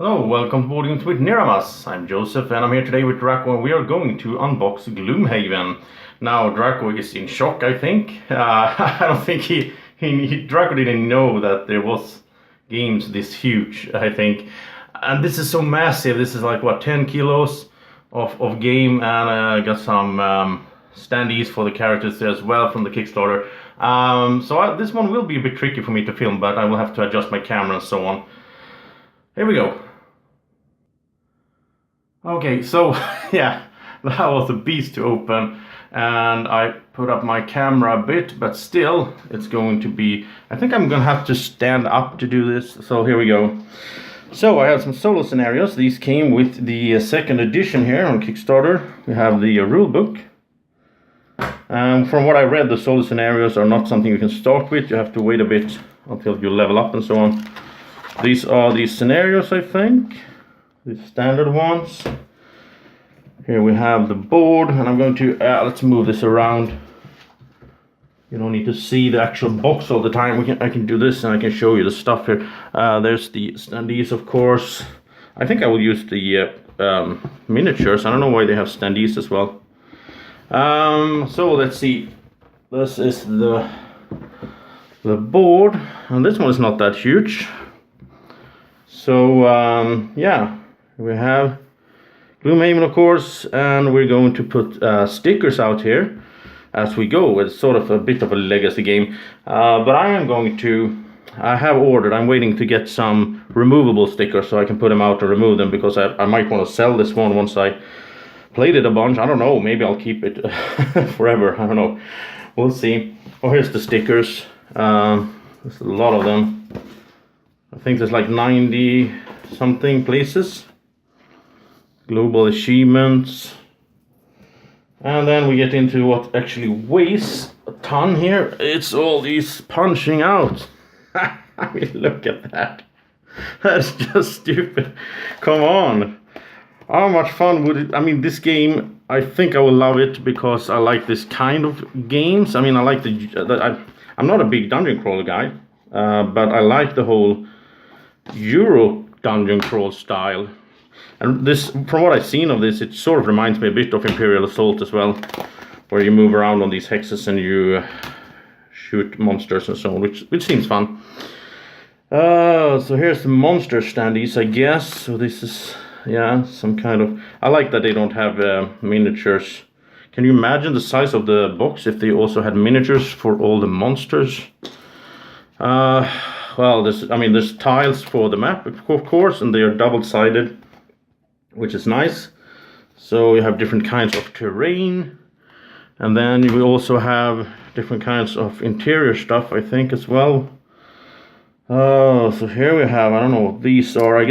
Hello, welcome to Board Games with Niramas. I'm Joseph and I'm here today with Drako and we are going to unbox Gloomhaven. Now Drako is in shock, I think. I don't think Drako didn't know that there was games this huge, I think. And this is so massive. This is like what, 10 kilos of game, and I got some standees for the characters there as well from the Kickstarter. This one will be a bit tricky for me to film, but I will have to adjust my camera and so on. Here we go. Okay, so yeah, that was a beast to open, and I put up my camera a bit, but still it's going to be, I think I'm gonna have to stand up to do this. So here we go. So I have some solo scenarios. These came with the second edition here on Kickstarter. We have the rule book. From what I read, the solo scenarios are not something you can start with. You have to wait a bit until you level up and so on. These are the scenarios, I think, the standard ones. Here we have the board, and I'm going to, let's move this around. You don't need to see the actual box all the time. I can do this and I can show you the stuff here. There's the standees, of course. I think I will use the miniatures. I don't know why they have standees as well. So let's see. This is the board, and this one is not that huge. So yeah, we have Gloomhaven, of course, and we're going to put stickers out here as we go. It's sort of a bit of a legacy game, but I have ordered, I'm waiting to get some removable stickers so I can put them out and remove them, because I might want to sell this one once I played it a bunch. I don't know, maybe I'll keep it forever, I don't know, we'll see. Oh, here's the stickers. There's a lot of them. I think there's like 90 something places. Global achievements. And then we get into what actually weighs a ton here. It's all these punching out. I mean, look at that. That's just stupid. Come on. How much fun would it... I mean, this game, I think I will love it because I like this kind of games. I mean, I like I'm not a big dungeon crawler guy, but I like the whole Euro dungeon crawl style. And this, from what I've seen of this, it sort of reminds me a bit of Imperial Assault as well, where you move around on these hexes and you shoot monsters and so on, which seems fun. So here's the monster standees, I guess. So this is, yeah, some kind of... I like that they don't have miniatures. Can you imagine the size of the box if they also had miniatures for all the monsters? Well, there's tiles for the map, of course, and they are double-sided, which is nice. So you have different kinds of terrain, and then you also have different kinds of interior stuff, I think, as well. So here we have, I don't know what these are. I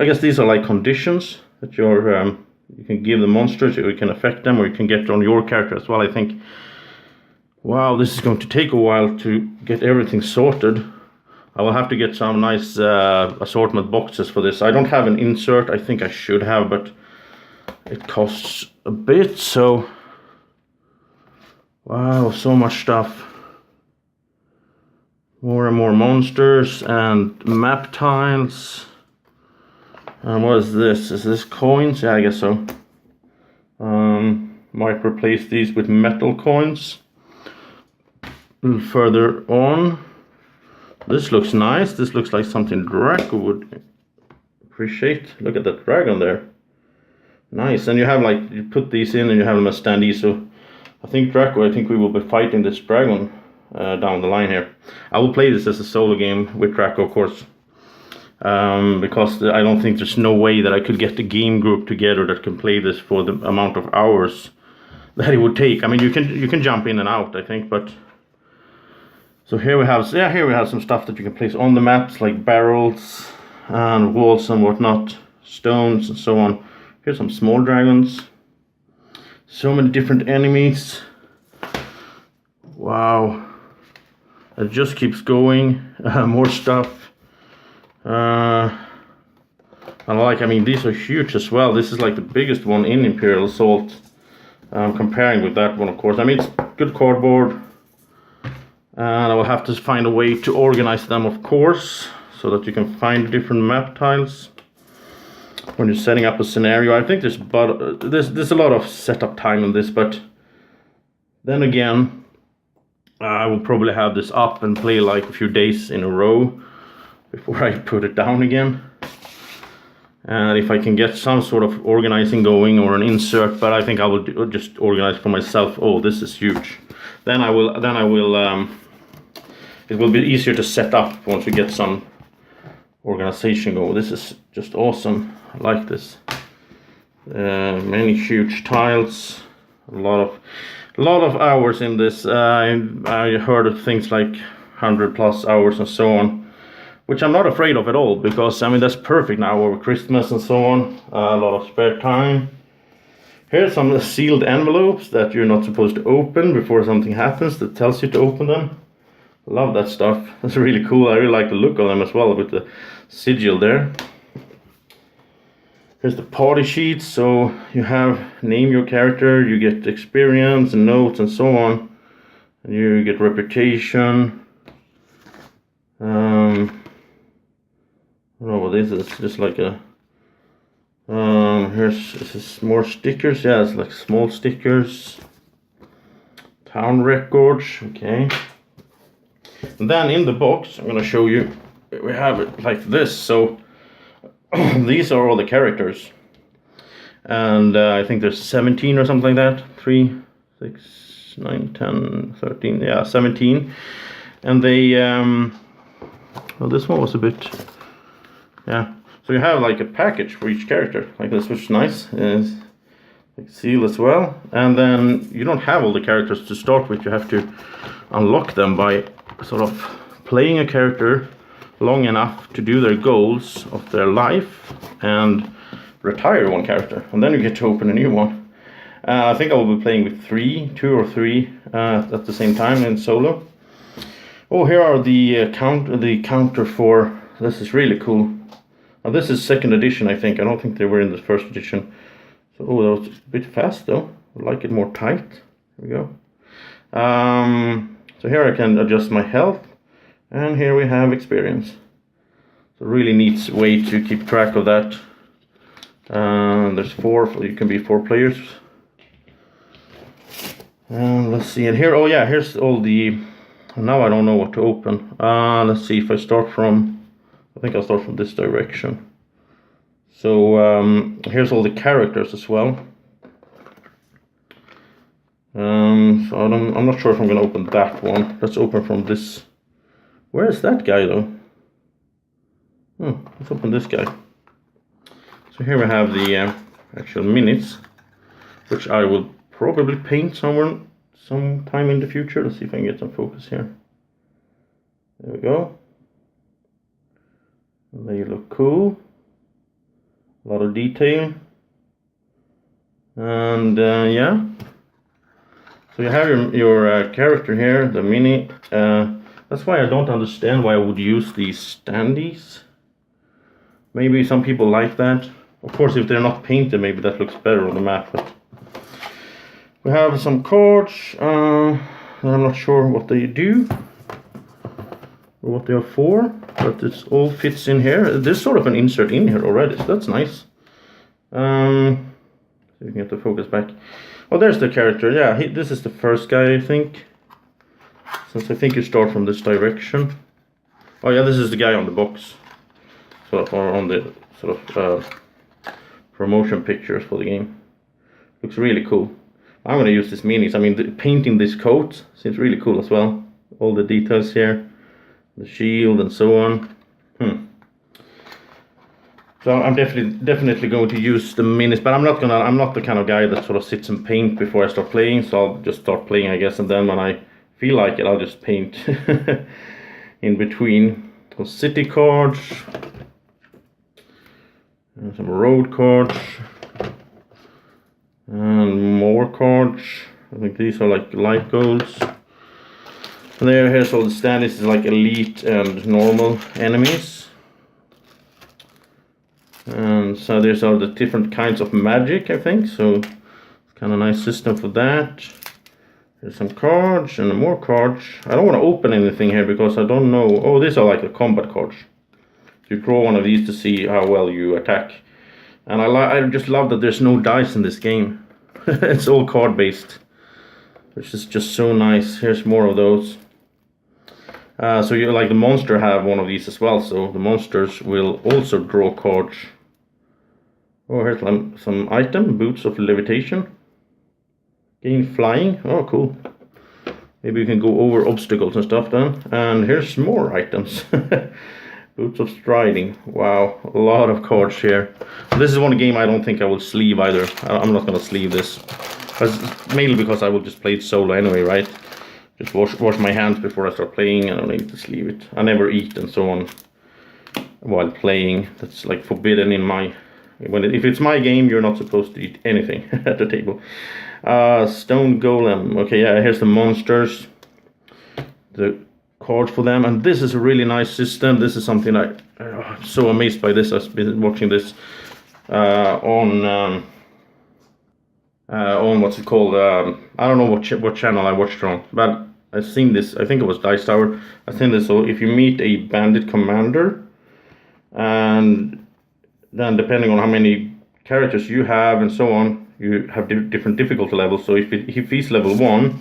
guess these are like conditions that you can give the monsters, or you can affect them, or you can get on your character as well, I think. Wow, this is going to take a while to get everything sorted. I will have to get some nice assortment boxes for this. I don't have an insert. I think I should have, but it costs a bit, so... Wow, so much stuff. More and more monsters and map tiles. And what is this? Is this coins? Yeah, I guess so. Might replace these with metal coins. A little further on. This looks nice. This looks like something Drako would appreciate. Look at that dragon there. Nice. And you have like, you put these in and you have them as standees. So I think we will be fighting this dragon down the line here. I will play this as a solo game with Drako, of course. Because I don't think there's no way that I could get the game group together that can play this for the amount of hours that it would take. I mean, you can jump in and out, I think, but... So here we have some stuff that you can place on the maps, like barrels and walls and whatnot, stones and so on. Here's some small dragons. So many different enemies. Wow. It just keeps going. More stuff. I mean, these are huge as well. This is like the biggest one in Imperial Assault. Comparing with that one, of course. I mean, it's good cardboard. And I will have to find a way to organize them, of course, so that you can find different map tiles. when you're setting up a scenario. I think there's a lot of setup time on this, but then again, I will probably have this up and play like a few days in a row before I put it down again. And if I can get some sort of organizing going or an insert, but I think I will just organize for myself. Oh, this is huge. Then I will. It will be easier to set up once we get some organization going. This is just awesome. I like this. Many huge tiles. A lot of hours in this. I heard of things like 100+ hours and so on, which I'm not afraid of at all, because I mean that's perfect now over Christmas and so on. A lot of spare time. Here's some sealed envelopes that you're not supposed to open before something happens that tells you to open them. Love that stuff. That's really cool. I really like the look of them as well with the sigil there. Here's the party sheet. So you have name your character, you get experience and notes and so on. And you get reputation. I don't know what this is. Just like a this is more stickers. Yeah, it's like small stickers. Town records. Okay. And then in the box, I'm gonna show you. We have it like this. So these are all the characters, and I think there's 17 or something like that. 3, 6, 9, 10, 13. Yeah, 17. And they well, this one was a bit. Yeah. So you have like a package for each character, like this, which is nice. It's like seal as well. And then you don't have all the characters to start with. You have to unlock them by sort of playing a character long enough to do their goals of their life and retire one character. And then you get to open a new one. I think I will be playing with 2 or 3 at the same time in solo. Oh, here are the counter for. This is really cool. Now this is 2nd edition, I think. I don't think they were in the 1st edition. So, oh, that was a bit fast though. I like it more tight. There we go. So here I can adjust my health. And here we have experience. So really neat way to keep track of that. There's 4, you can be 4 players. Let's see, and here, oh yeah, here's all the, now I don't know what to open. Let's see if I start from, I think I'll start from this direction. So here's all the characters as well. So I'm not sure if I'm going to open that one. Let's open from this. Where is that guy though? Let's open this guy. So here we have the actual minutes, which I will probably paint sometime in the future. Let's see if I can get some focus here. There we go. They look cool. A lot of detail. And yeah. So you have your character here, the mini. That's why I don't understand why I would use these standees. Maybe some people like that. Of course, if they're not painted, maybe that looks better on the map. But we have some cards. I'm not sure what they do or what they are for, but it all fits in here. There's sort of an insert in here already, so that's nice. So you can get the focus back. Oh, there's the character. Yeah, this is the first guy, I think. Since I think you start from this direction. Oh yeah, this is the guy on the box. So, or on the sort of promotion pictures for the game. Looks really cool. I'm gonna use this minis. I mean, painting this coat seems really cool as well. All the details here, the shield and so on. So I'm definitely going to use the minis, but I'm not the kind of guy that sort of sits and paint before I start playing. So I'll just start playing, I guess, and then when I feel like it, I'll just paint in between. So city cards, and some road cards, and more cards. I think these are like life goals. And here's all the standees, like elite and normal enemies. And so these are the different kinds of magic, I think. So it's kind of nice system for that. There's some cards and more cards. I don't want to open anything here because I don't know. Oh, these are like the combat cards. You draw one of these to see how well you attack. And I just love that there's no dice in this game. It's all card based, which is just so nice. Here's more of those. So you like the monster have one of these as well. So the monsters will also draw cards. Oh, here's some item, boots of levitation. Gain flying. Oh, cool. Maybe you can go over obstacles and stuff then. And here's more items. Boots of striding. Wow, a lot of cards here. This is one game I don't think I will sleeve either. I'm not gonna sleeve this. Mainly because I will just play it solo anyway, right? Just wash my hands before I start playing. I don't need to sleeve it. I never eat and so on while playing. That's like forbidden in my... if it's my game, you're not supposed to eat anything at the table. Stone Golem. Okay, yeah, here's the monsters. The cards for them, and this is a really nice system. This is something I'm so amazed by this. I've been watching this on what's it called? I don't know what channel I watched it on, but I've seen this. I think it was Dice Tower. I've seen this. So if you meet a bandit commander, and then depending on how many characters you have and so on, you have different difficulty levels. So if he's level 1,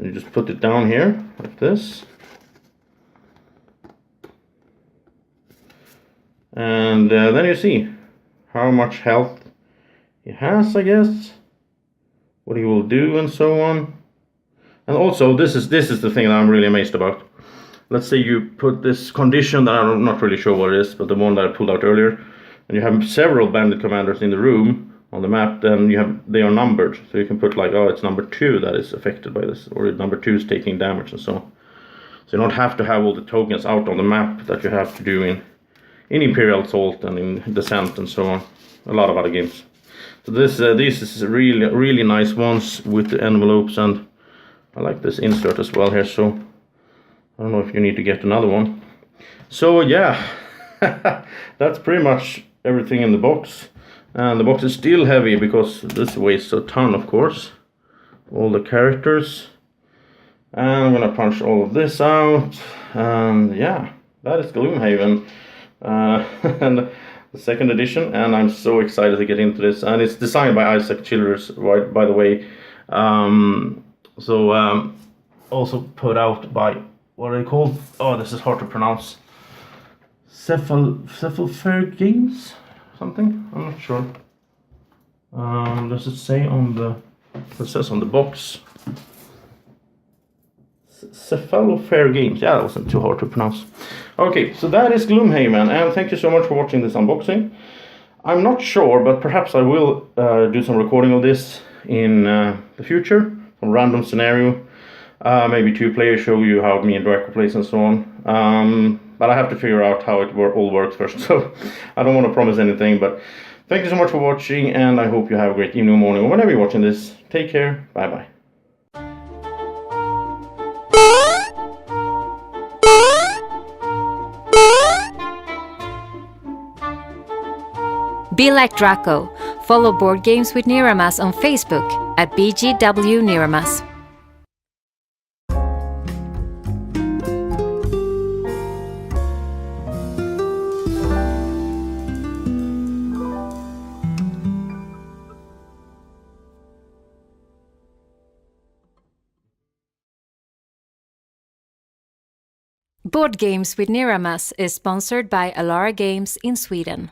you just put it down here like this. And then you see how much health he has, I guess, what he will do and so on. And also this is the thing that I'm really amazed about. Let's say you put this condition that I'm not really sure what it is, but the one that I pulled out earlier, and you have several bandit commanders in the room on the map, then they are numbered. So you can put like, oh, it's number 2 that is affected by this, or number 2 is taking damage and so on. So you don't have to have all the tokens out on the map that you have to do in Imperial Assault and in Descent and so on. A lot of other games. So this is really nice ones with the envelopes, and I like this insert as well here. So I don't know if you need to get another one. So yeah, that's pretty much everything in the box. And the box is still heavy because this weighs a ton, of course. All the characters. And I'm gonna punch all of this out. And yeah, that is Gloomhaven. And the second edition, and I'm so excited to get into this. And it's designed by Isaac Childres, by the way. Also put out by, what are they called? Oh, this is hard to pronounce. Cephalofair Games? Something? I'm not sure. Does it say on the... It says on the box. Cephalofair Games. Yeah, that wasn't too hard to pronounce. Okay, so that is Gloomhaven, and thank you so much for watching this unboxing. I'm not sure, but perhaps I will do some recording of this in the future. Some random scenario. Maybe 2 players, show you how me and Drako plays and so on. But I have to figure out how it all works first, so I don't want to promise anything. But thank you so much for watching, and I hope you have a great evening or morning, or whenever you're watching this. Take care. Bye-bye. Be like Drako. Follow Board Games with Niramas on Facebook at BGW Niramas. Board Games with Niramas is sponsored by Alara Games in Sweden.